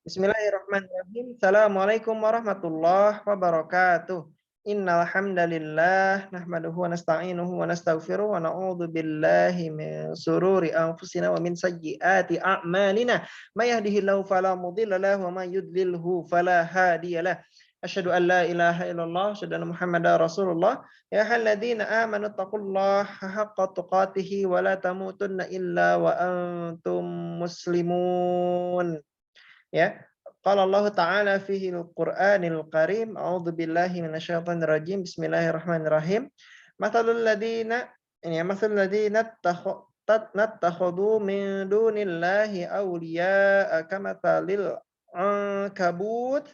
Bismillahirrahmanirrahim. Assalamualaikum warahmatullahi wabarakatuh. Innal hamdalillah nahmaduhu wa nasta'inuhu wa nastaghfiruh wa na'udzu billahi min sururi anfusina wa min sayyiati a'malina. May yahdihillahu fala mudilla lahu wa may yudlilhu fala hadiyalah. Asyhadu an la ilaha illallah, asyhadu anna Muhammadar Rasulullah. Ya ayyuhalladzina amanu taqullaha haqqa tuqatih wa la tamutunna illa wa antum muslimun. Ya. Qala Allah Ta'ala fihi al-Qur'anil Karim. A'udzu billahi minasyaitonir rajim. Bismillahirrahmanirrahim. Mathalul ladina ini ya, mathalul ladina nattakhadhu min dunillahi awliya'a kamathalil ankabut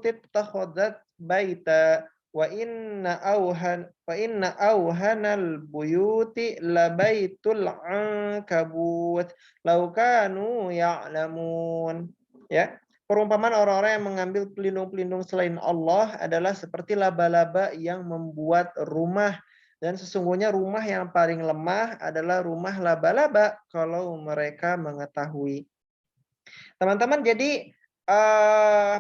ittakhadhat baita wa inna awhanal buyuti labaitul ankabut law kanu ya'lamun. Ya, perumpamaan orang-orang yang mengambil pelindung-pelindung selain Allah adalah seperti laba-laba yang membuat rumah, dan sesungguhnya rumah yang paling lemah adalah rumah laba-laba kalau mereka mengetahui. Teman-teman, jadi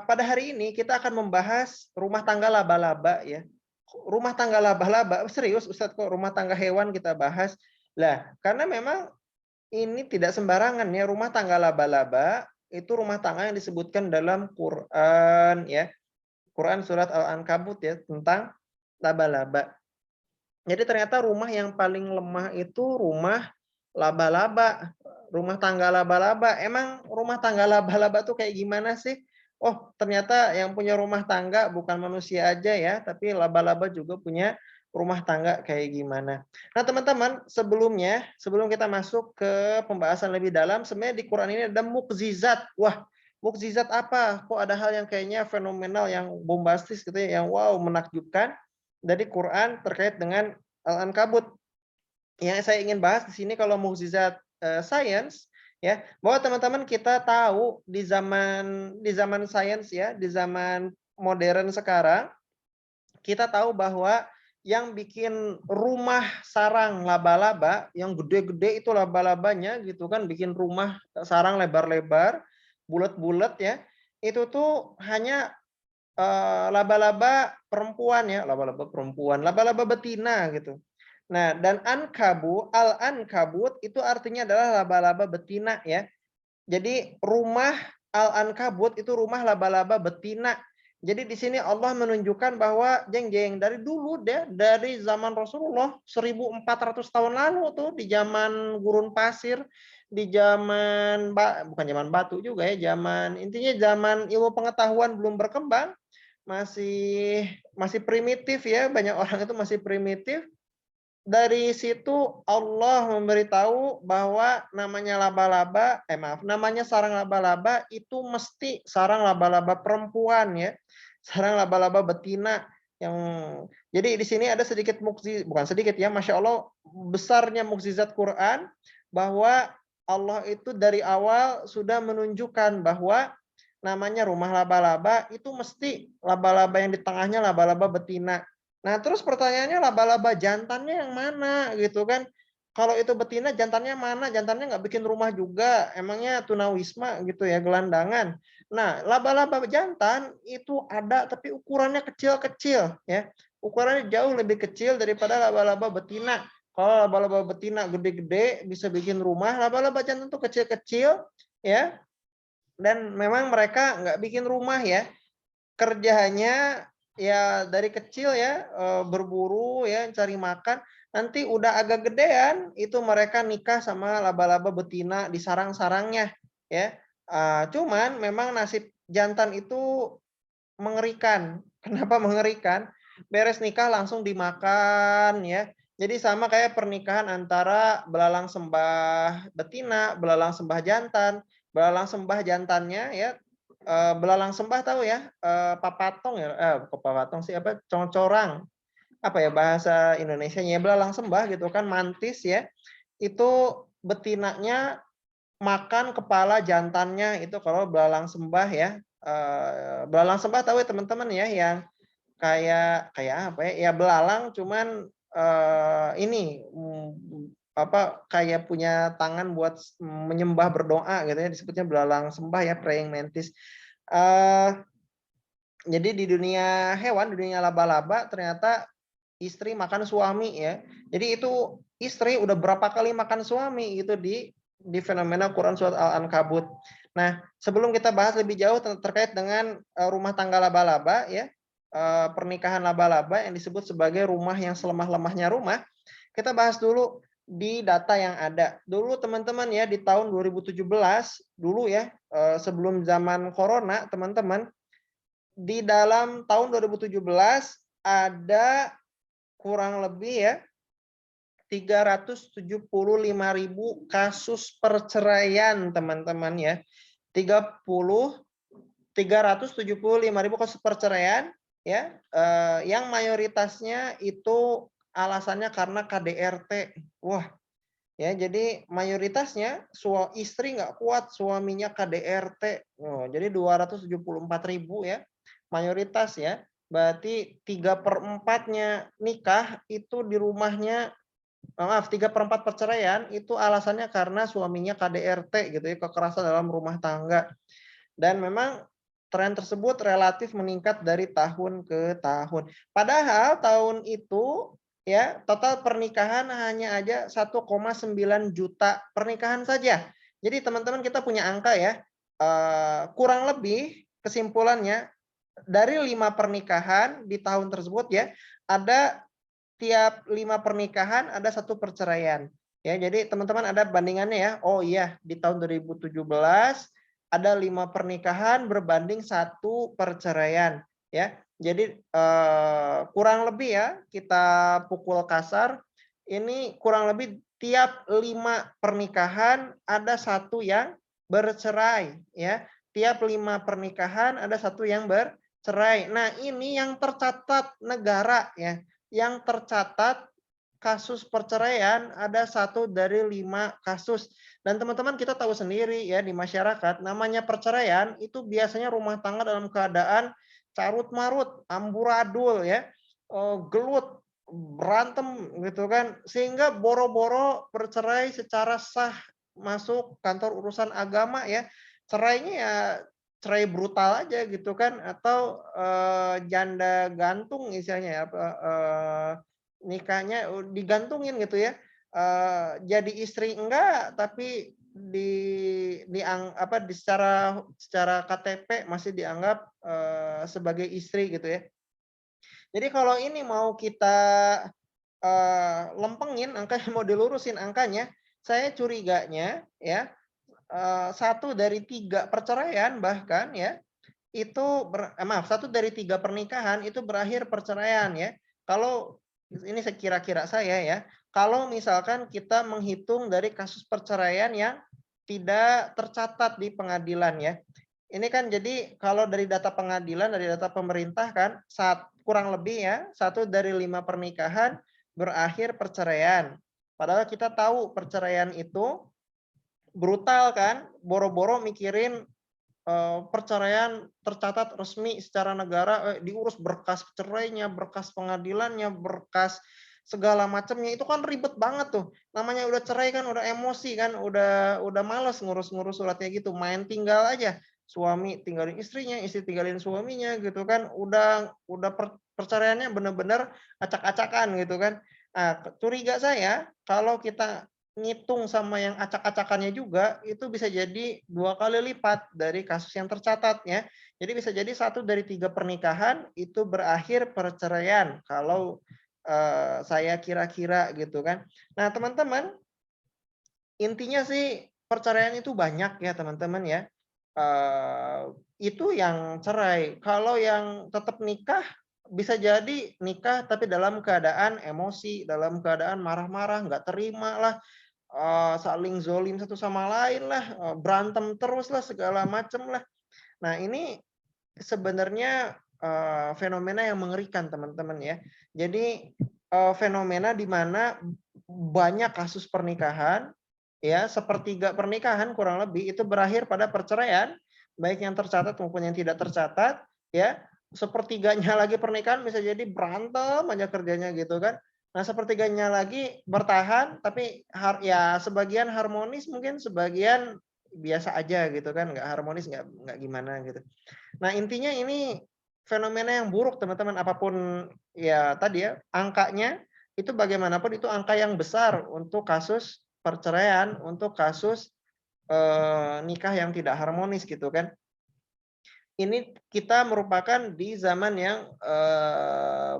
pada hari ini kita akan membahas rumah tangga laba-laba ya. Rumah tangga laba-laba, serius Ustadz, kok rumah tangga hewan kita bahas? Lah, karena memang ini tidak sembarangan ya, rumah tangga laba-laba itu rumah tangga yang disebutkan dalam Quran ya. Quran surat Al-Ankabut ya, tentang laba-laba. Jadi ternyata rumah yang paling lemah itu rumah laba-laba, rumah tangga laba-laba. Emang rumah tangga laba-laba tuh kayak gimana sih? Oh, ternyata yang punya rumah tangga bukan manusia aja ya, tapi laba-laba juga punya rumah tangga kayak gimana. Nah, teman-teman, sebelum kita masuk ke pembahasan lebih dalam, sebenarnya di Quran ini ada mukjizat. Wah, mukjizat apa? Kok ada hal yang kayaknya fenomenal, yang bombastis gitu ya, yang wow, menakjubkan dari Quran terkait dengan Al-Ankabut. Yang saya ingin bahas di sini kalau mukjizat sains ya, bahwa teman-teman kita tahu di zaman sains ya, di zaman modern sekarang, kita tahu bahwa yang bikin rumah sarang laba-laba yang gede-gede itu laba-labanya gitu kan, bikin rumah sarang lebar-lebar, bulat-bulat ya, itu tuh hanya laba-laba perempuan ya, laba-laba perempuan, laba-laba betina gitu. Nah, dan al-ankabut itu artinya adalah laba-laba betina ya. Jadi rumah al-ankabut itu rumah laba-laba betina. Jadi di sini Allah menunjukkan bahwa jeng-jeng dari dulu deh, dari zaman Rasulullah 1400 tahun lalu tuh, di zaman gurun pasir, di zaman bukan zaman batu juga ya, zaman intinya zaman ilmu pengetahuan belum berkembang, masih primitif ya, banyak orang itu masih primitif. Dari situ Allah memberitahu bahwa namanya namanya sarang laba-laba itu mesti sarang laba-laba perempuan ya, sarang laba-laba betina. Yang jadi di sini ada sedikit bukan sedikit ya, masya Allah besarnya mukjizat Quran, bahwa Allah itu dari awal sudah menunjukkan bahwa namanya rumah laba-laba itu mesti laba-laba yang di tengahnya laba-laba betina. Nah, terus pertanyaannya, laba-laba jantannya yang mana gitu kan? Kalau itu betina, jantannya mana? Jantannya nggak bikin rumah juga. Emangnya tunawisma gitu ya, gelandangan. Nah, laba-laba jantan itu ada tapi ukurannya kecil-kecil ya. Ukurannya jauh lebih kecil daripada laba-laba betina. Kalau laba-laba betina gede-gede bisa bikin rumah, laba-laba jantan tuh kecil-kecil ya. Dan memang mereka nggak bikin rumah ya. Kerjanya ya dari kecil ya, berburu ya, cari makan. Nanti udah agak gedean, itu mereka nikah sama laba-laba betina di sarang-sarangnya ya. Cuman memang nasib jantan itu mengerikan. Kenapa mengerikan? Beres nikah langsung dimakan ya. Jadi sama kayak pernikahan antara belalang sembah betina, belalang sembah jantan. Belalang sembah jantannya ya, belalang sembah tahu ya, papatong ya, kok papatong sih, apa, corang, apa ya bahasa Indonesianya ya, belalang sembah gitu kan, mantis ya. Itu betinanya makan kepala jantannya itu kalau belalang sembah ya. Belalang sembah tahu ya teman-teman ya, yang kayak kayak apa ya, ya belalang cuman, ini, kayak punya tangan buat menyembah berdoa gitu ya, disebutnya belalang sembah ya, praying mantis. Jadi di dunia hewan, di dunia laba-laba ternyata istri makan suami ya. Jadi itu istri udah berapa kali makan suami gitu di fenomena Quran surat Al-Ankabut. Nah, sebelum kita bahas lebih jauh terkait dengan rumah tangga laba-laba ya, pernikahan laba-laba yang disebut sebagai rumah yang selemah-lemahnya rumah, kita bahas dulu di data yang ada. Dulu teman-teman ya di tahun 2017 dulu ya, sebelum zaman corona, teman-teman, di dalam tahun 2017 ada kurang lebih ya 375.000 kasus perceraian, teman-teman ya. 375.000 kasus perceraian ya, yang mayoritasnya itu alasannya karena KDRT. Wah, ya jadi mayoritasnya istri nggak kuat, suaminya KDRT. Oh, jadi 274.000 ya, mayoritas ya. Berarti 3/4-nya nikah itu di rumahnya, maaf, 3/4 perceraian itu alasannya karena suaminya KDRT gitu ya, kekerasan dalam rumah tangga. Dan memang tren tersebut relatif meningkat dari tahun ke tahun. Padahal tahun itu ya total pernikahan hanya aja 1,9 juta pernikahan saja. Jadi teman-teman kita punya angka ya, kurang lebih kesimpulannya dari 5 pernikahan di tahun tersebut ya, ada tiap 5 pernikahan ada 1 perceraian. Ya, jadi teman-teman ada bandingannya ya. Oh iya, di tahun 2017 ada 5 pernikahan berbanding 1 perceraian ya. Jadi kurang lebih ya kita pukul kasar, ini kurang lebih tiap 5 pernikahan ada 1 yang bercerai ya. Tiap 5 pernikahan ada 1 yang bercerai. Nah, ini yang tercatat negara ya. Yang tercatat kasus perceraian ada 1 dari 5 kasus. Dan teman-teman kita tahu sendiri ya di masyarakat, namanya perceraian itu biasanya rumah tangga dalam keadaan carut marut, amburadul ya, gelut, berantem gitu kan, sehingga boro-boro bercerai secara sah masuk kantor urusan agama ya. Cerainya ya cerai brutal aja gitu kan, atau janda gantung istilahnya ya, nikahnya digantungin gitu ya, jadi istri enggak, tapi secara KTP masih dianggap sebagai istri gitu ya. Jadi kalau ini mau kita lempengin angkanya, mau dilurusin angkanya, saya curiganya ya 1 dari 3 perceraian bahkan ya, itu maaf, 1 dari 3 pernikahan itu berakhir perceraian ya. Kalau ini kira-kira saya ya, kalau misalkan kita menghitung dari kasus perceraian yang tidak tercatat di pengadilan ya. Ini kan jadi kalau dari data pengadilan, dari data pemerintah kan, kurang lebih ya, 1 dari 5 pernikahan berakhir perceraian. Padahal kita tahu perceraian itu brutal kan, boro-boro mikirin perceraian tercatat resmi secara negara, diurus berkas cerainya, berkas pengadilannya, berkas segala macamnya, itu kan ribet banget tuh. Namanya udah cerai kan udah emosi kan, udah males ngurus-ngurus suratnya gitu, main tinggal aja. Suami tinggalin istrinya, istri tinggalin suaminya gitu kan. Udah perceraiannya bener-bener acak-acakan gitu kan. Nah, curiga saya kalau kita ngitung sama yang acak-acakannya juga, itu bisa jadi 2 kali lipat dari kasus yang tercatat ya. Jadi bisa jadi 1 dari 3 pernikahan itu berakhir perceraian kalau saya kira-kira gitu kan. Nah, teman-teman, intinya sih perceraian itu banyak ya teman-teman ya. Itu yang cerai. Kalau yang tetap nikah, bisa jadi nikah tapi dalam keadaan emosi, dalam keadaan marah-marah, nggak terima lah, saling zolim satu sama lain lah, berantem terus lah, segala macem lah. Nah, ini sebenarnya fenomena yang mengerikan teman-teman ya. Jadi fenomena di mana banyak kasus pernikahan ya, sepertiga pernikahan kurang lebih itu berakhir pada perceraian, baik yang tercatat maupun yang tidak tercatat ya. Sepertiganya lagi pernikahan bisa jadi berantem aja kerjanya gitu kan. Nah, sepertiganya lagi bertahan, tapi ya sebagian harmonis, mungkin sebagian biasa aja gitu kan, nggak harmonis, nggak gimana gitu. Nah, intinya ini fenomena yang buruk teman-teman, apapun ya tadi ya, angkanya itu bagaimanapun itu angka yang besar untuk kasus perceraian, untuk kasus, nikah yang tidak harmonis gitu kan. Ini kita merupakan di zaman yang,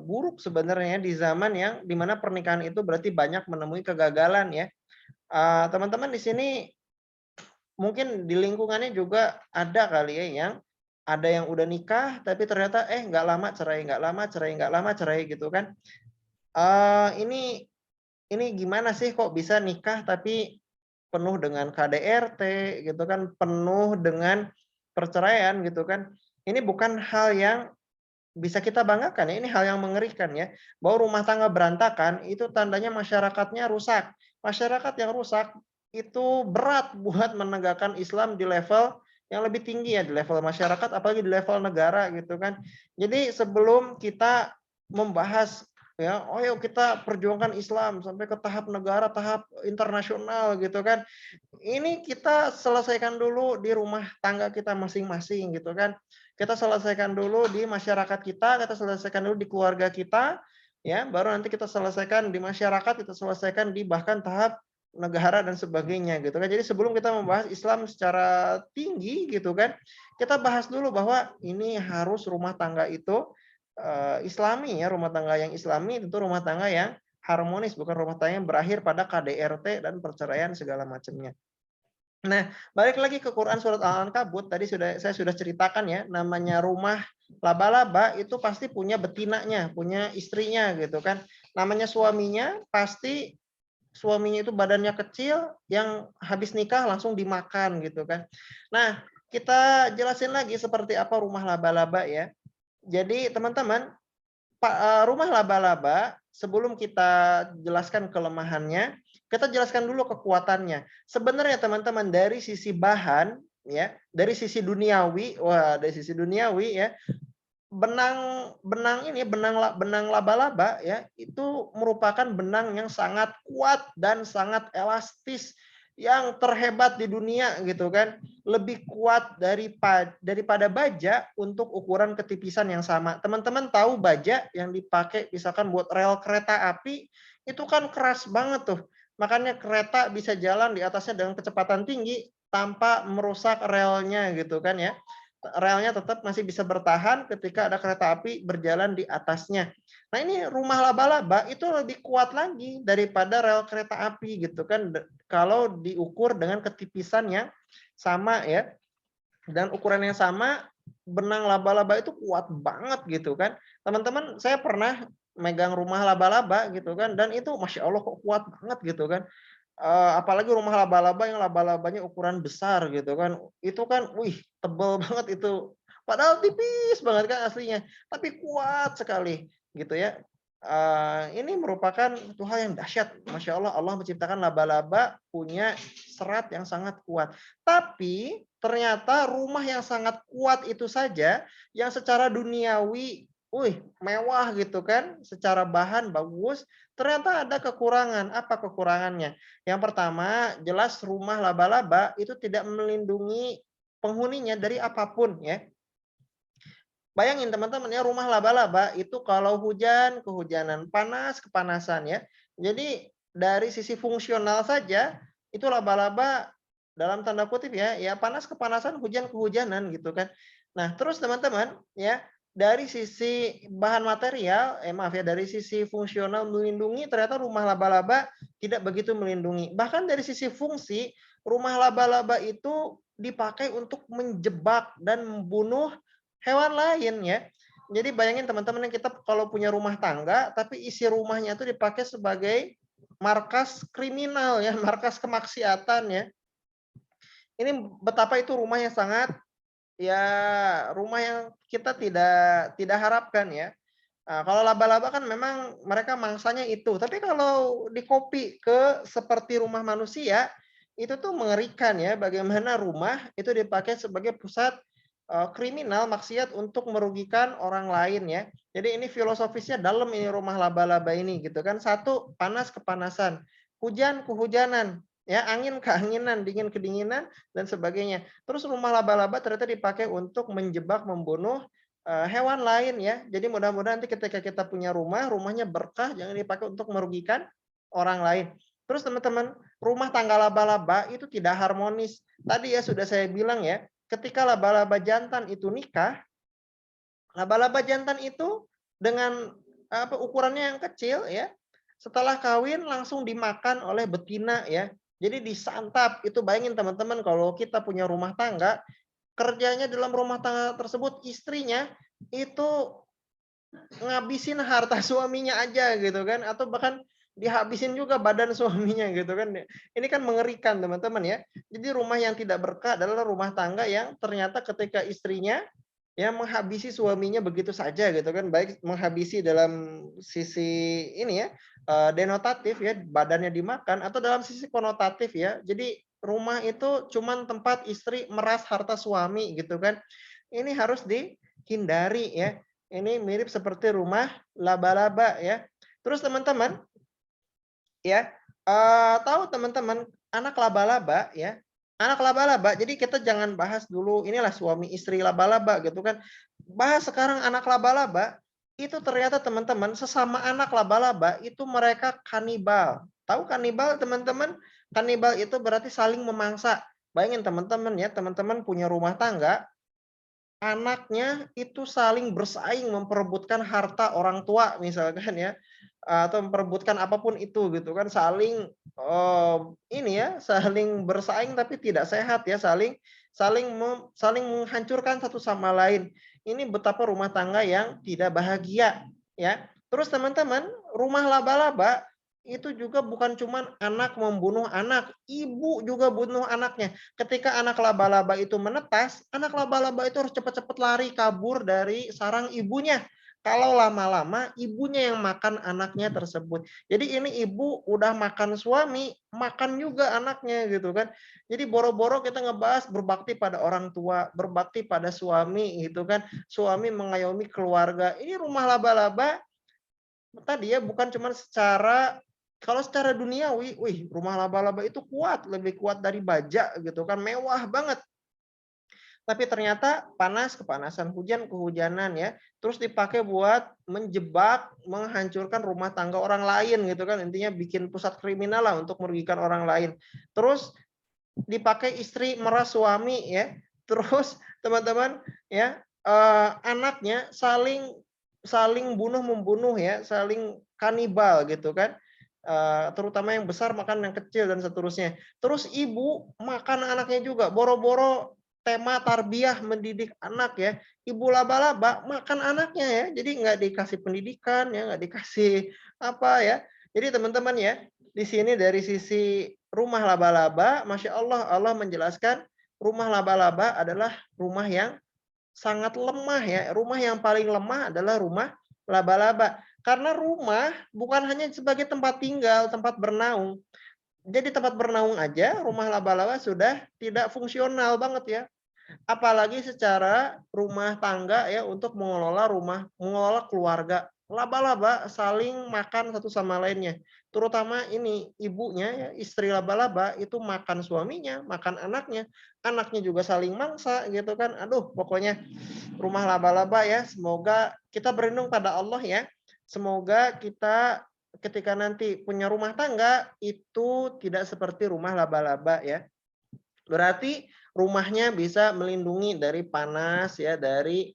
buruk sebenarnya, di zaman yang di mana pernikahan itu berarti banyak menemui kegagalan ya. Teman-teman di sini mungkin di lingkungannya juga ada kali ya yang ada yang udah nikah tapi ternyata, nggak lama cerai nggak lama cerai nggak lama cerai gitu kan. Ini gimana sih kok bisa nikah tapi penuh dengan KDRT gitu kan, penuh dengan perceraian gitu kan. Ini bukan hal yang bisa kita banggakan ya, ini hal yang mengerikan ya, bahwa rumah tangga berantakan itu tandanya masyarakatnya rusak. Masyarakat yang rusak itu berat buat menegakkan Islam di level yang lebih tinggi ya, di level masyarakat apalagi di level negara gitu kan. Jadi sebelum kita membahas ya, oh yuk kita perjuangkan Islam sampai ke tahap negara, tahap internasional gitu kan. Ini kita selesaikan dulu di rumah tangga kita masing-masing gitu kan. Kita selesaikan dulu di masyarakat kita selesaikan dulu di keluarga kita, ya, baru nanti kita selesaikan di masyarakat, kita selesaikan di bahkan tahap negara dan sebagainya gitu kan. Jadi sebelum kita membahas Islam secara tinggi gitu kan, kita bahas dulu bahwa ini harus rumah tangga itu Islami ya, rumah tangga yang Islami tentu rumah tangga yang harmonis, bukan rumah tangga yang berakhir pada KDRT dan perceraian segala macamnya. Nah, balik lagi ke Quran surat Al-Ankabut, tadi saya sudah ceritakan ya, namanya rumah laba-laba itu pasti punya betinanya, punya istrinya gitu kan. Namanya suaminya pasti suaminya itu badannya kecil yang habis nikah langsung dimakan gitu kan. Nah, kita jelasin lagi seperti apa rumah laba-laba ya. Jadi teman-teman, rumah laba-laba, sebelum kita jelaskan kelemahannya, kita jelaskan dulu kekuatannya. Sebenarnya teman-teman dari sisi bahan, ya, dari sisi duniawi, wah dari sisi duniawi ya, benang benang ini benang laba-laba ya itu merupakan benang yang sangat kuat dan sangat elastis yang terhebat di dunia gitu kan, lebih kuat daripada baja untuk ukuran ketipisan yang sama. Teman-teman tahu baja yang dipakai misalkan buat rel kereta api itu kan keras banget tuh, makanya kereta bisa jalan di atasnya dengan kecepatan tinggi tanpa merusak relnya gitu kan ya, relnya tetap masih bisa bertahan ketika ada kereta api berjalan di atasnya. Nah, ini rumah laba-laba itu lebih kuat lagi daripada rel kereta api gitu kan, kalau diukur dengan ketipisan yang sama ya, dan ukuran yang sama, benang laba-laba itu kuat banget gitu kan. Teman-teman, saya pernah megang rumah laba-laba gitu kan, dan itu Masya Allah kok kuat banget gitu kan. Apalagi rumah laba-laba yang laba-labanya ukuran besar gitu kan, itu kan wih tebel banget itu, padahal tipis banget kan aslinya, tapi kuat sekali gitu ya. Ini merupakan satu hal yang dahsyat, Masya Allah, Allah menciptakan laba-laba punya serat yang sangat kuat. Tapi ternyata rumah yang sangat kuat itu saja, yang secara duniawi, wih mewah gitu kan, secara bahan bagus, ternyata ada kekurangan. Apa kekurangannya? Yang pertama, jelas rumah laba-laba itu tidak melindungi penghuninya dari apapun ya. Bayangin teman-teman ya, rumah laba-laba itu kalau hujan, kehujanan, panas, kepanasan ya. Jadi dari sisi fungsional saja itu laba-laba dalam tanda kutip ya, ya panas, kepanasan, hujan, kehujanan gitu kan. Nah, terus teman-teman ya, dari sisi bahan material, maaf ya, dari sisi fungsional melindungi, ternyata rumah laba-laba tidak begitu melindungi. Bahkan dari sisi fungsi, rumah laba-laba itu dipakai untuk menjebak dan membunuh hewan lain ya. Jadi bayangin teman-teman yang kita kalau punya rumah tangga, tapi isi rumahnya itu dipakai sebagai markas kriminal ya, markas kemaksiatan ya. Ini betapa itu rumah yang sangat ya, rumah yang kita tidak harapkan ya. Kalau laba-laba kan memang mereka mangsanya itu, tapi kalau di-copy ke seperti rumah manusia, itu tuh mengerikan ya, bagaimana rumah itu dipakai sebagai pusat kriminal, maksiat untuk merugikan orang lain ya. Jadi ini filosofisnya dalam ini rumah laba-laba ini gitu kan. Satu, panas kepanasan, hujan kehujanan, ya, angin keanginan, dingin kedinginan dan sebagainya. Terus rumah laba-laba ternyata dipakai untuk menjebak, membunuh hewan lain ya. Jadi mudah-mudahan nanti ketika kita punya rumah, rumahnya berkah, jangan dipakai untuk merugikan orang lain. Terus teman-teman, rumah tangga laba-laba itu tidak harmonis. Tadi ya sudah saya bilang ya, ketika laba-laba jantan itu nikah, laba-laba jantan itu dengan ukurannya yang kecil ya, setelah kawin langsung dimakan oleh betina ya. Jadi disantap. Itu bayangin teman-teman kalau kita punya rumah tangga, kerjanya dalam rumah tangga tersebut istrinya itu ngabisin harta suaminya aja gitu kan, atau bahkan dihabisin juga badan suaminya gitu kan. Ini kan mengerikan teman-teman ya. Jadi rumah yang tidak berkah adalah rumah tangga yang ternyata ketika istrinya ya menghabisi suaminya begitu saja gitu kan, baik menghabisi dalam sisi ini ya, denotatif ya, badannya dimakan, atau dalam sisi konotatif ya. Jadi rumah itu cuman tempat istri meras harta suami gitu kan. Ini harus dihindari ya. Ini mirip seperti rumah laba-laba ya. Terus teman-teman ya, tahu teman-teman anak laba-laba ya, anak laba-laba, jadi kita jangan bahas dulu inilah suami istri laba-laba gitu kan. Bahas sekarang anak laba-laba, itu ternyata teman-teman sesama anak laba-laba itu mereka kanibal. Tahu kanibal teman-teman? Kanibal itu berarti saling memangsa. Bayangin teman-teman ya, teman-teman punya rumah tangga, anaknya itu saling bersaing memperebutkan harta orang tua misalkan ya, atau memperebutkan apapun itu gitu kan, saling, ini ya, saling bersaing tapi tidak sehat ya, saling saling menghancurkan satu sama lain. Ini betapa rumah tangga yang tidak bahagia ya. Terus teman-teman, rumah laba-laba itu juga bukan cuman anak membunuh anak, ibu juga bunuh anaknya. Ketika anak laba-laba itu menetas, anak laba-laba itu harus cepat-cepat lari kabur dari sarang ibunya. Kalau lama-lama ibunya yang makan anaknya tersebut. Jadi ini ibu udah makan suami, makan juga anaknya gitu kan. Jadi boro-boro kita ngebahas berbakti pada orang tua, berbakti pada suami gitu kan. Suami mengayomi keluarga. Ini rumah laba-laba tadi ya, bukan cuman secara, kalau secara duniawi, wih, rumah laba-laba itu kuat, lebih kuat dari baja gitu kan, mewah banget. Tapi ternyata panas kepanasan, hujan kehujanan ya, terus dipakai buat menjebak, menghancurkan rumah tangga orang lain gitu kan, intinya bikin pusat kriminal lah untuk merugikan orang lain. Terus dipakai istri meras suami ya. Terus teman-teman ya, anaknya saling saling bunuh membunuh ya, saling kanibal gitu kan. Terutama yang besar makan yang kecil dan seterusnya. Terus ibu makan anaknya juga, boro-boro tema tarbiyah mendidik anak ya. Ibu laba-laba makan anaknya ya. Jadi nggak dikasih pendidikan ya, nggak dikasih apa ya. Jadi teman-teman ya, di sini dari sisi rumah laba-laba, masya Allah, Allah menjelaskan rumah laba-laba adalah rumah yang sangat lemah ya. Rumah yang paling lemah adalah rumah laba-laba. Karena rumah bukan hanya sebagai tempat tinggal, tempat bernaung. Jadi tempat bernaung aja rumah laba-laba sudah tidak fungsional banget ya. Apalagi secara rumah tangga ya, untuk mengelola keluarga. Laba-laba saling makan satu sama lainnya. Terutama ini ibunya ya, istri laba-laba itu makan suaminya, makan anaknya. Anaknya juga saling mangsa gitu kan. Aduh, pokoknya rumah laba-laba ya. Semoga kita berlindung pada Allah ya. Semoga kita ketika nanti punya rumah tangga itu tidak seperti rumah laba-laba ya. Berarti rumahnya bisa melindungi dari panas ya, dari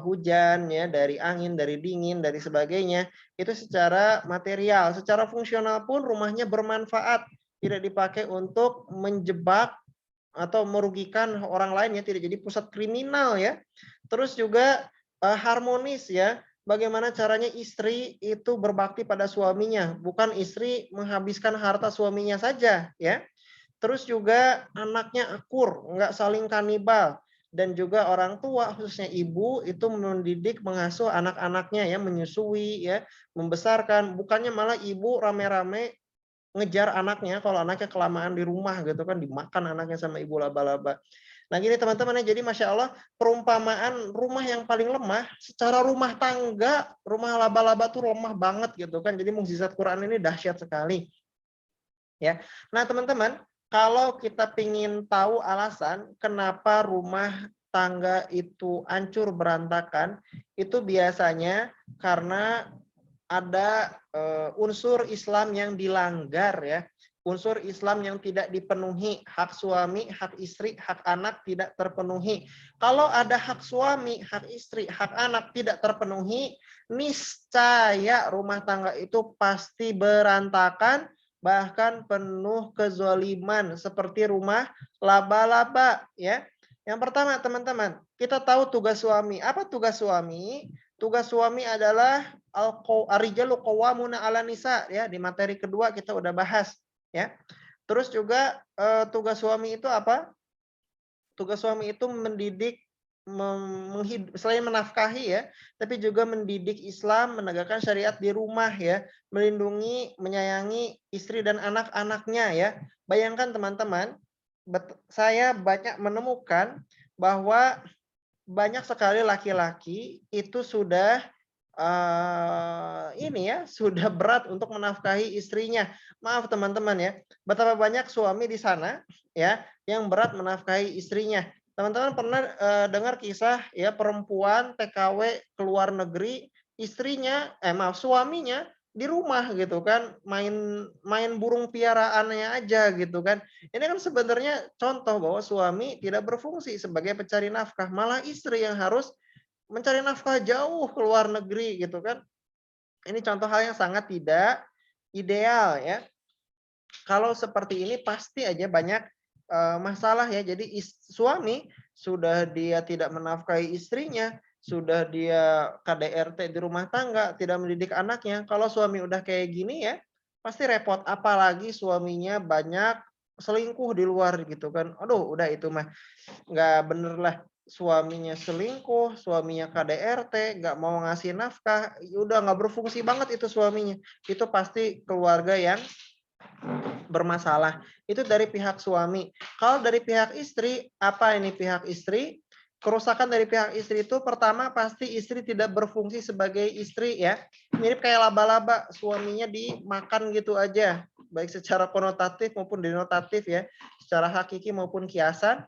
hujan ya, dari angin, dari dingin, dari sebagainya. Itu secara material, secara fungsional pun rumahnya bermanfaat, tidak dipakai untuk menjebak atau merugikan orang lain ya, tidak jadi pusat kriminal ya. Terus juga harmonis ya. Bagaimana caranya istri itu berbakti pada suaminya, bukan istri menghabiskan harta suaminya saja ya. Terus juga anaknya akur, nggak saling kanibal. Dan juga orang tua, khususnya ibu, itu mendidik, mengasuh anak-anaknya ya, menyusui ya, membesarkan. Bukannya malah ibu rame-rame ngejar anaknya kalau anaknya kelamaan di rumah gitu kan, dimakan anaknya sama ibu laba-laba. Nah gini teman-teman ya, jadi Masya Allah perumpamaan rumah yang paling lemah, secara rumah tangga, rumah laba-laba tuh lemah banget gitu kan. Jadi mukjizat Quran ini dahsyat sekali. Ya, nah teman-teman, kalau kita ingin tahu alasan kenapa rumah tangga itu hancur berantakan, itu biasanya karena ada unsur Islam yang dilanggar ya. Unsur Islam yang tidak dipenuhi, hak suami, hak istri, hak anak tidak terpenuhi. Kalau ada hak suami, hak istri, hak anak tidak terpenuhi, niscaya rumah tangga itu pasti berantakan, bahkan penuh kezaliman seperti rumah laba-laba ya. Yang pertama teman-teman, kita tahu tugas suami. Apa tugas suami? Tugas suami adalah ar-rijalu qawwamuna 'ala nisa ya, di materi kedua kita udah bahas ya. Terus juga tugas suami itu apa? Tugas suami itu mendidik selain menafkahi ya, tapi juga mendidik Islam, menegakkan syariat di rumah ya, melindungi, menyayangi istri dan anak-anaknya ya. Bayangkan teman-teman, saya banyak menemukan bahwa banyak sekali laki-laki itu sudah ini ya, sudah berat untuk menafkahi istrinya. Maaf teman-teman ya, betapa banyak suami di sana ya yang berat menafkahi istrinya. Teman-teman pernah dengar kisah ya perempuan TKW keluar negeri, istrinya maaf suaminya di rumah gitu kan, main main burung piaraannya aja gitu kan. Ini kan sebenarnya contoh bahwa suami tidak berfungsi sebagai pencari nafkah, malah istri yang harus mencari nafkah jauh ke luar negeri gitu kan. Ini contoh hal yang sangat tidak ideal ya. Kalau seperti ini pasti aja banyak masalah ya. Jadi suami sudah dia tidak menafkahi istrinya, sudah dia KDRT di rumah tangga, tidak mendidik anaknya. Kalau suami udah kayak gini ya, pasti repot. Apalagi suaminya banyak selingkuh di luar gitu kan. Aduh, udah itu mah nggak bener lah. Suaminya selingkuh, suaminya KDRT, nggak mau ngasih nafkah, ya udah nggak berfungsi banget itu suaminya. Itu pasti keluarga yang bermasalah. Itu dari pihak suami. Kalau dari pihak istri, apa ini pihak istri? Kerusakan dari pihak istri itu pertama pasti istri tidak berfungsi sebagai istri ya. Mirip kayak laba-laba, suaminya dimakan gitu aja. Baik secara konotatif maupun denotatif ya. Secara hakiki maupun kiasan.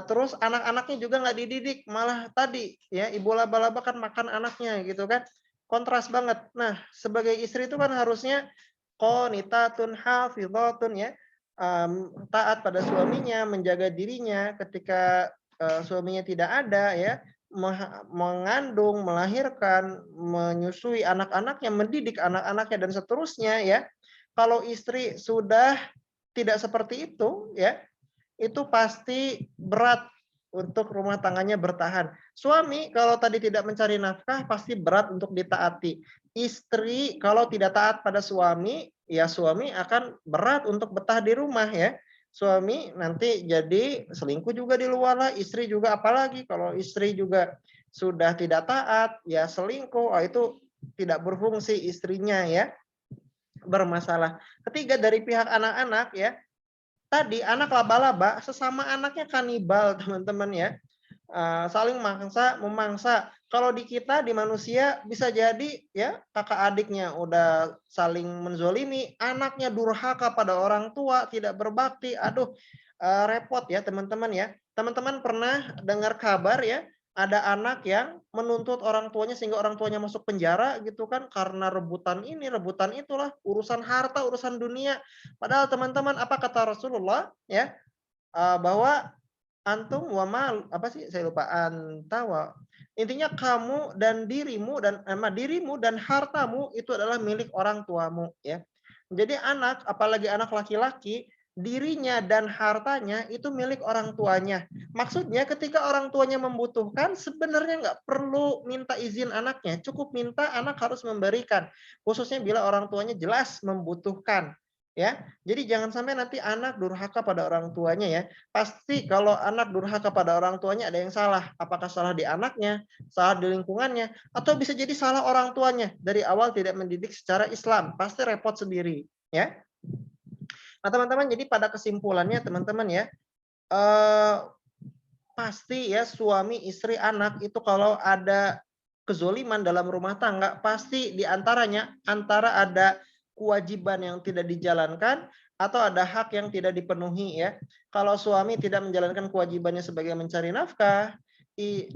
Terus anak-anaknya juga nggak dididik. Malah tadi ya ibu laba-laba kan makan anaknya gitu kan. Kontras banget. Nah sebagai istri itu kan harusnya qanitatun hafizatun ya, taat pada suaminya, menjaga dirinya ketika suaminya tidak ada ya, mengandung, melahirkan, menyusui anak-anaknya, mendidik anak-anaknya dan seterusnya ya. Kalau istri sudah tidak seperti itu ya, itu pasti berat untuk rumah tangganya bertahan. Suami kalau tadi tidak mencari nafkah pasti berat untuk ditaati. Istri kalau tidak taat pada suami, ya suami akan berat untuk betah di rumah ya. Suami nanti jadi selingkuh juga di luar lah, istri juga apalagi kalau istri juga sudah tidak taat, ya selingkuh, itu tidak berfungsi istrinya ya, bermasalah. Ketiga dari pihak anak-anak ya, tadi anak laba-laba sesama anaknya kanibal teman-teman ya. Saling memangsa. Kalau di kita di manusia bisa jadi ya kakak adiknya udah saling menzolimi, anaknya durhaka pada orang tua, tidak berbakti. Aduh, repot ya teman-teman ya. Teman-teman pernah dengar kabar ya, ada anak yang menuntut orang tuanya sehingga orang tuanya masuk penjara gitu kan karena rebutan ini, rebutan itulah, urusan harta, urusan dunia. Padahal teman-teman apa kata Rasulullah ya? Bahwa antum wa mal apa sih saya lupa antawa. Intinya kamu dan dirimu dan hartamu itu adalah milik orang tuamu ya. Jadi anak apalagi anak laki-laki dirinya dan hartanya itu milik orang tuanya. Maksudnya ketika orang tuanya membutuhkan sebenarnya nggak perlu minta izin anaknya, cukup minta anak harus memberikan. Khususnya bila orang tuanya jelas membutuhkan. Ya, jadi jangan sampai nanti anak durhaka pada orang tuanya ya. Pasti kalau anak durhaka pada orang tuanya ada yang salah. Apakah salah di anaknya, salah di lingkungannya, atau bisa jadi salah orang tuanya dari awal tidak mendidik secara Islam. Pasti repot sendiri, ya. Nah, teman-teman, jadi pada kesimpulannya teman-teman ya, eh, pasti ya suami, istri, anak itu kalau ada kezoliman dalam rumah tangga, pasti di antaranya antara ada kewajiban yang tidak dijalankan atau ada hak yang tidak dipenuhi ya. Kalau suami tidak menjalankan kewajibannya sebagai mencari nafkah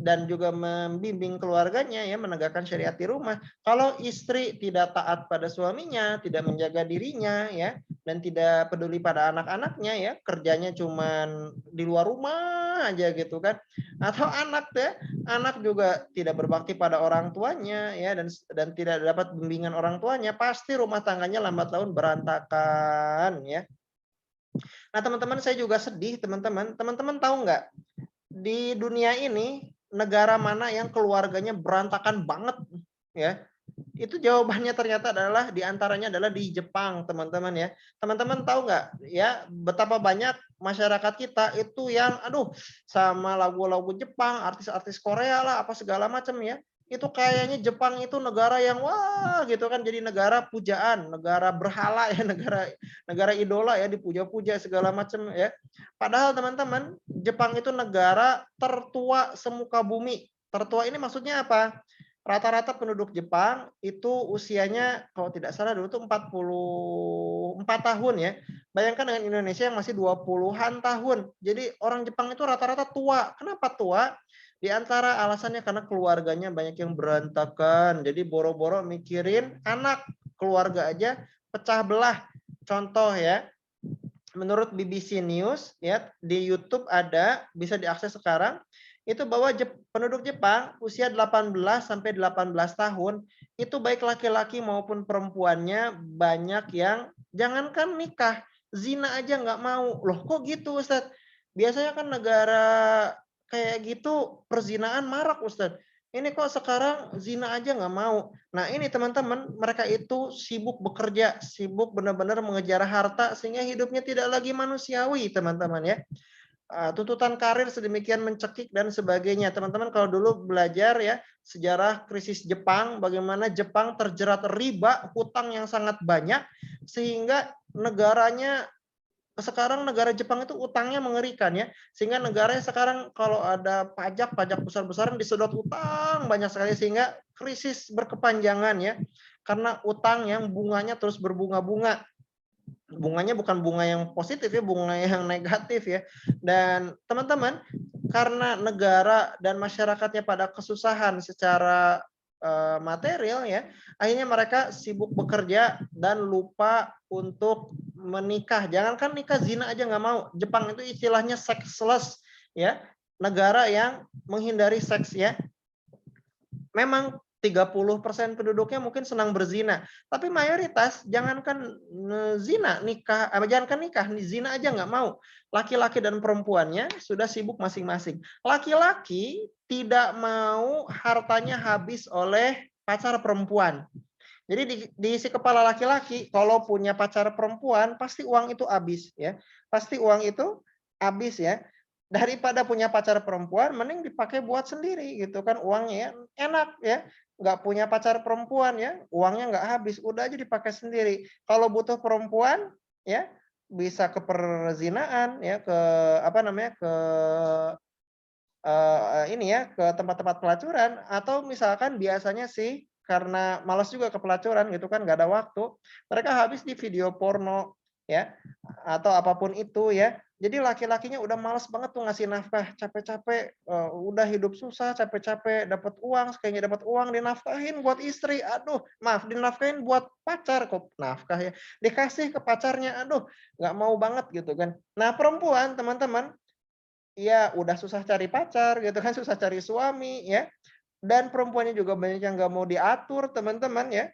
dan juga membimbing keluarganya ya, menegakkan syariat di rumah. Kalau istri tidak taat pada suaminya, tidak menjaga dirinya ya, dan tidak peduli pada anak-anaknya ya, kerjanya cuman di luar rumah aja gitu kan. Atau anak ya, anak juga tidak berbakti pada orang tuanya ya, dan tidak dapat bimbingan orang tuanya, pasti rumah tangganya lambat laun berantakan ya. Nah, teman-teman saya juga sedih, teman-teman. Teman-teman tahu nggak di dunia ini negara mana yang keluarganya berantakan banget ya? Itu jawabannya ternyata adalah di antaranya adalah di Jepang, teman-teman ya. Teman-teman tahu nggak ya betapa banyak masyarakat kita itu yang aduh sama lagu-lagu Jepang, artis-artis Korea lah apa segala macam ya. Itu kayaknya Jepang itu negara yang wah gitu kan, jadi negara pujaan, negara berhala ya, negara negara idola ya, dipuja-puja segala macam ya. Padahal teman-teman, Jepang itu negara tertua semuka bumi. Tertua ini maksudnya apa? Rata-rata penduduk Jepang itu usianya kalau tidak salah dulu tuh 44 tahun ya. Bayangkan dengan Indonesia yang masih 20-an tahun. Jadi orang Jepang itu rata-rata tua. Kenapa tua? Di antara alasannya karena keluarganya banyak yang berantakan. Jadi boro-boro mikirin anak, keluarga aja pecah belah. Contoh ya, menurut BBC News ya di YouTube ada, bisa diakses sekarang, itu bahwa penduduk Jepang usia 18 sampai 18 tahun itu baik laki-laki maupun perempuannya banyak yang jangankan nikah, zina aja nggak mau. Loh kok gitu Ustadz? Biasanya kan negara kayak gitu perzinaan marak Ustadz. Ini kok sekarang zina aja nggak mau. Nah ini teman-teman, mereka itu sibuk bekerja, sibuk benar-benar mengejar harta sehingga hidupnya tidak lagi manusiawi teman-teman ya. Tuntutan karir sedemikian mencekik dan sebagainya. Teman-teman kalau dulu belajar ya sejarah krisis Jepang, bagaimana Jepang terjerat riba, hutang yang sangat banyak sehingga negaranya sekarang negara Jepang itu utangnya mengerikan ya, sehingga negaranya sekarang kalau ada pajak besar-besaran disedot utang banyak sekali sehingga krisis berkepanjangan ya, karena utang yang bunganya terus berbunga-bunga. Bunganya bukan bunga yang positif ya, bunga yang negatif ya. Dan teman-teman, karena negara dan masyarakatnya pada kesusahan secara material ya, akhirnya mereka sibuk bekerja dan lupa untuk menikah. Jangankan nikah, zina aja nggak mau. Jepang itu istilahnya sexless ya, negara yang menghindari seks ya. Memang 30% penduduknya mungkin senang berzina, tapi mayoritas jangankan zina, nikah, jangankan nikah, zina aja nggak mau. Laki-laki dan perempuannya sudah sibuk masing-masing. Laki-laki tidak mau hartanya habis oleh pacar perempuan. Jadi di isi kepala laki-laki kalau punya pacar perempuan pasti uang itu habis ya. Pasti uang itu habis ya. Daripada punya pacar perempuan mending dipakai buat sendiri gitu kan, uangnya ya enak ya. Nggak punya pacar perempuan ya, uangnya nggak habis, udah aja dipakai sendiri. Kalau butuh perempuan ya bisa ke perzinaan ya, ke apa namanya, ke ini ya, ke tempat-tempat pelacuran atau misalkan biasanya sih karena malas juga ke pelacuran gitu kan, nggak ada waktu, mereka habis di video porno ya, atau apapun itu ya. Jadi laki-lakinya udah malas banget tuh ngasih nafkah, capek-capek, udah hidup susah, capek-capek dapat uang, sekalinya dapat uang dinafkahin buat istri, aduh maaf, dinafkahin buat pacar, kok nafkah ya, dikasih ke pacarnya, aduh nggak mau banget gitu kan. Nah perempuan teman-teman, iya, udah susah cari pacar gitu kan, susah cari suami ya, dan perempuannya juga banyak yang nggak mau diatur teman-teman ya.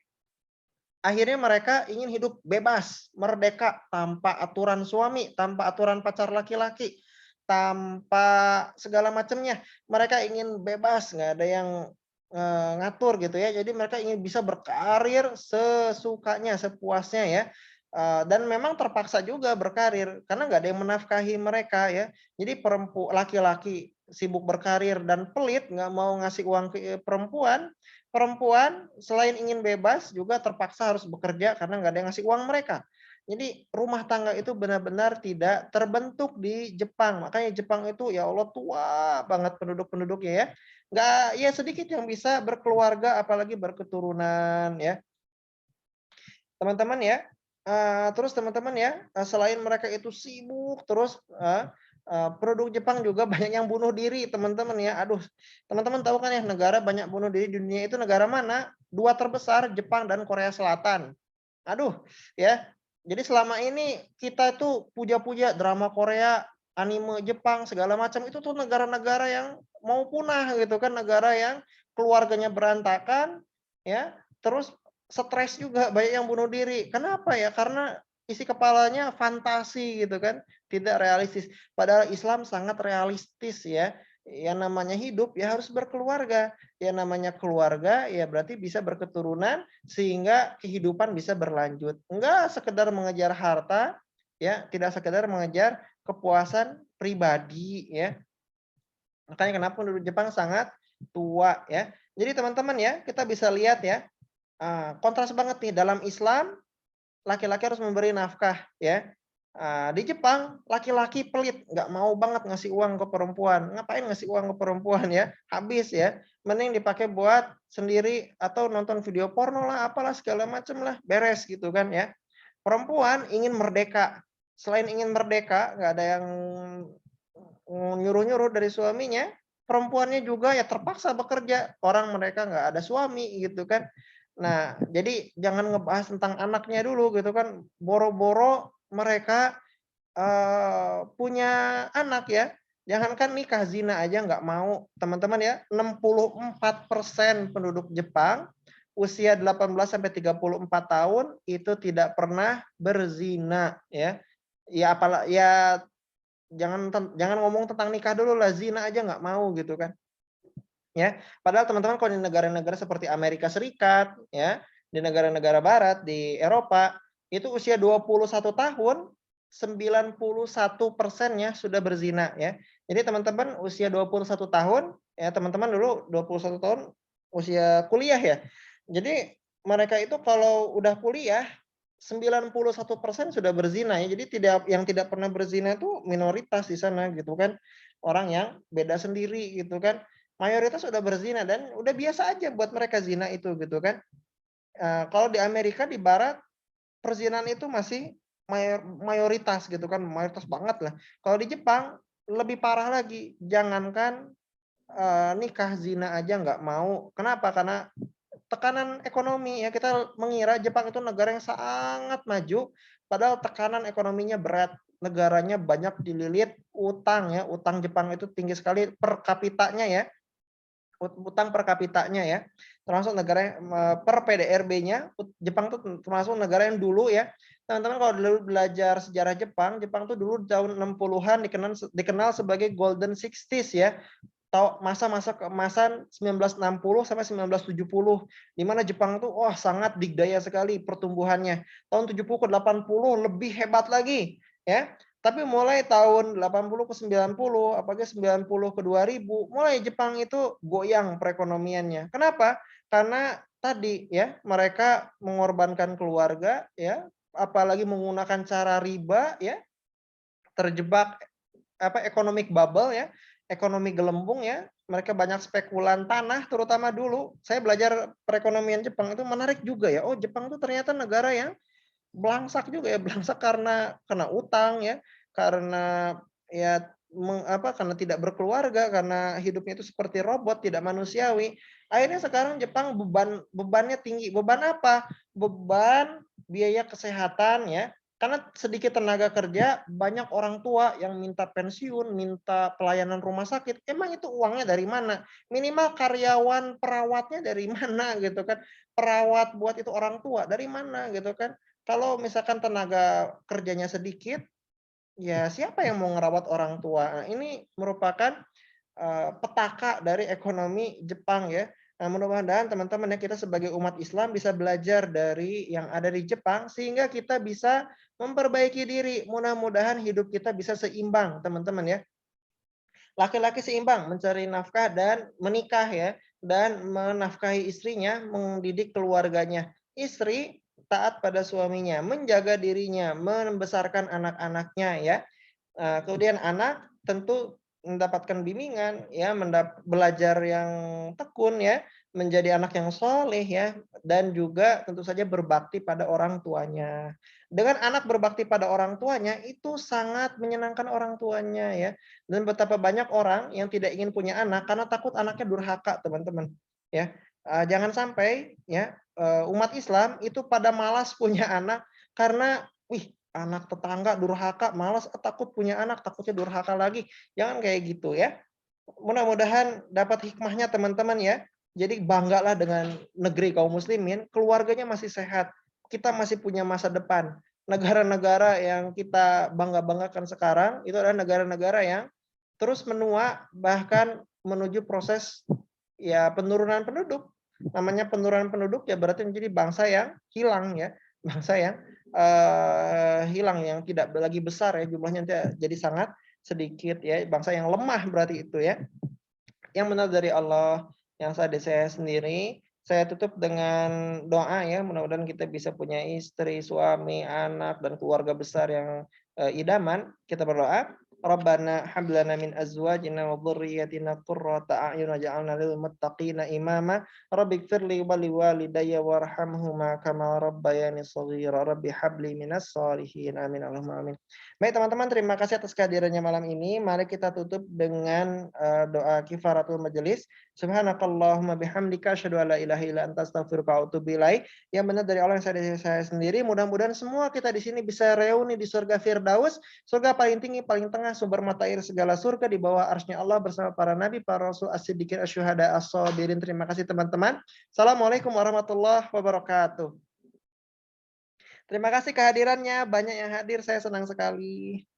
Akhirnya mereka ingin hidup bebas, merdeka, tanpa aturan suami, tanpa aturan pacar laki-laki, tanpa segala macamnya. Mereka ingin bebas, nggak ada yang ngatur gitu ya. Jadi mereka ingin bisa berkarir sesukanya, sepuasnya ya. Dan memang terpaksa juga berkarir karena nggak ada yang menafkahi mereka ya. Jadi laki-laki sibuk berkarir dan pelit, nggak mau ngasih uang ke perempuan. Perempuan selain ingin bebas juga terpaksa harus bekerja karena nggak ada yang ngasih uang mereka. Jadi rumah tangga itu benar-benar tidak terbentuk di Jepang. Makanya Jepang itu ya Allah tua banget penduduk-penduduknya ya. Nggak ya sedikit yang bisa berkeluarga apalagi berketurunan ya. Teman-teman ya, terus teman-teman ya, selain mereka itu sibuk terus, penduduk Jepang juga banyak yang bunuh diri teman-teman ya. Aduh, teman-teman tahu kan ya negara banyak bunuh diri di dunia itu negara mana? 2 terbesar Jepang dan Korea Selatan. Aduh, ya. Jadi selama ini kita itu puja-puja drama Korea, anime Jepang, segala macam itu tuh negara-negara yang mau punah gitu kan, negara yang keluarganya berantakan, ya, terus stres juga, banyak yang bunuh diri. Kenapa ya? Karena isi kepalanya fantasi gitu kan, tidak realistis. Padahal Islam sangat realistis ya. Yang namanya hidup ya harus berkeluarga. Yang namanya keluarga ya berarti bisa berketurunan sehingga kehidupan bisa berlanjut. Enggak sekedar mengejar harta ya, tidak sekedar mengejar kepuasan pribadi ya. Makanya kenapa penduduk Jepang sangat tua ya. Jadi teman-teman ya, kita bisa lihat ya, kontras banget nih dalam Islam laki-laki harus memberi nafkah ya. Di Jepang laki-laki pelit, nggak mau banget ngasih uang ke perempuan. Ngapain ngasih uang ke perempuan ya? Habis ya. Mending dipakai buat sendiri atau nonton video porno lah, apalah segala macem lah, beres gitu kan ya. Perempuan ingin merdeka. Selain ingin merdeka, nggak ada yang nyuruh-nyuruh dari suaminya, perempuannya juga ya terpaksa bekerja. Orang mereka nggak ada suami gitu kan. Nah, jadi jangan ngebahas tentang anaknya dulu gitu kan. Boro-boro mereka punya anak ya. Jangankan nikah, zina aja nggak mau. Teman-teman ya, 64% penduduk Jepang usia 18 sampai 34 tahun itu tidak pernah berzina ya. Ya jangan ngomong tentang nikah dulu lah, zina aja nggak mau gitu kan. Ya, padahal teman-teman kalau di negara-negara seperti Amerika Serikat, ya, di negara-negara barat, di Eropa, itu usia 21 tahun, 91%-nya sudah berzina, ya. Jadi teman-teman usia 21 tahun, ya teman-teman dulu 21 tahun usia kuliah ya. Jadi mereka itu kalau udah kuliah, 91% sudah berzina ya. Jadi yang tidak pernah berzina itu minoritas di sana gitu kan. Orang yang beda sendiri gitu kan. Mayoritas udah berzina dan udah biasa aja buat mereka zina itu gitu kan. Kalau di Amerika di barat perzinahan itu masih mayoritas gitu kan, mayoritas banget lah. Kalau di Jepang lebih parah lagi, jangankan, nikah, zina aja nggak mau. Kenapa? Karena tekanan ekonomi ya, kita mengira Jepang itu negara yang sangat maju, padahal tekanan ekonominya berat. Negaranya banyak dililit utang ya, utang Jepang itu tinggi sekali per kapitanya ya. Utang per kapitanya ya, termasuk negara per PDRB-nya, Jepang tuh termasuk negara yang dulu ya, teman-teman kalau dulu belajar sejarah Jepang, Jepang tuh dulu tahun 60-an dikenal sebagai golden 60s ya, atau masa-masa keemasan 1960 sampai 1970, di mana Jepang tuh wah sangat dikdaya sekali pertumbuhannya. Tahun 70 ke 80 lebih hebat lagi ya. Tapi mulai tahun 80 ke 90, apalagi 90 ke 2000, mulai Jepang itu goyang perekonomiannya. Kenapa? Karena tadi ya, mereka mengorbankan keluarga ya, apalagi menggunakan cara riba ya, terjebak economic bubble ya, ekonomi gelembung ya, mereka banyak spekulan tanah terutama dulu. Saya belajar perekonomian Jepang itu menarik juga ya. Oh, Jepang itu ternyata negara yang belangsak juga ya, belangsak karena utang ya, karena ya karena tidak berkeluarga, karena hidupnya itu seperti robot, tidak manusiawi. Akhirnya sekarang Jepang bebannya tinggi. Beban apa? Beban biaya kesehatan ya. Karena sedikit tenaga kerja, banyak orang tua yang minta pensiun, minta pelayanan rumah sakit. Emang itu uangnya dari mana? Minimal karyawan perawatnya dari mana gitu kan. Perawat buat itu orang tua dari mana gitu kan. Kalau misalkan tenaga kerjanya sedikit, ya siapa yang mau ngerawat orang tua? Nah, ini merupakan, petaka dari ekonomi Jepang ya. Nah, mudah-mudahan teman-teman ya, kita sebagai umat Islam bisa belajar dari yang ada di Jepang, sehingga kita bisa memperbaiki diri. Mudah-mudahan hidup kita bisa seimbang, teman-teman ya. Laki-laki seimbang mencari nafkah dan menikah ya, dan menafkahi istrinya, mendidik keluarganya. Istri taat pada suaminya, menjaga dirinya, membesarkan anak-anaknya ya. Kemudian anak tentu mendapatkan bimbingan ya, belajar yang tekun ya, menjadi anak yang soleh ya, dan juga tentu saja berbakti pada orang tuanya. Dengan anak berbakti pada orang tuanya itu sangat menyenangkan orang tuanya ya. Dan betapa banyak orang yang tidak ingin punya anak karena takut anaknya durhaka, teman-teman. Ya. Jangan sampai ya umat Islam itu pada malas punya anak karena wih, anak tetangga durhaka, malas, takut punya anak, takutnya durhaka lagi. Jangan kayak gitu ya. Mudah-mudahan dapat hikmahnya teman-teman ya. Jadi banggalah dengan negeri kaum muslimin, keluarganya masih sehat. Kita masih punya masa depan. Negara-negara yang kita bangga-banggakan sekarang itu adalah negara-negara yang terus menua bahkan menuju proses ya penurunan penduduk. Namanya penurunan penduduk ya berarti menjadi bangsa yang hilang ya. Bangsa yang hilang yang tidak lagi besar ya jumlahnya jadi sangat sedikit ya, bangsa yang lemah berarti itu ya. Yang benar dari Allah, yang dari saya sendiri. Saya tutup dengan doa ya, mudah-mudahan kita bisa punya istri, suami, anak, dan keluarga besar yang idaman. Kita berdoa. Rabbana hab lana min azwajina wa dhurriyyatina qurrata a'yun waj'alna lil muttaqina imama. Rabbighfirli wa liwalidayya warhamhuma kama rabbayani shaghira. Rabbi habli minas shalihin. Amin Allahumma amin. Baik teman-teman, terima kasih atas kehadirannya malam ini. Mari kita tutup dengan doa kifaratul majelis. Subhanakallahumma bihamdika asyhadu an la ilaha illa anta astaghfiruka wa atubu ilaik. Yang benar dari Allah, yang saya sendiri. Mudah-mudahan semua kita di sini bisa reuni di surga Firdaus, surga paling tinggi, paling tengah, sumber mata air segala surga di bawah arsy-Nya Allah bersama para nabi, para rasul, as-siddiqin, asy-syuhada, as-shabirin. Terima kasih teman-teman. Assalamualaikum warahmatullahi wabarakatuh. Terima kasih kehadirannya, banyak yang hadir, saya senang sekali.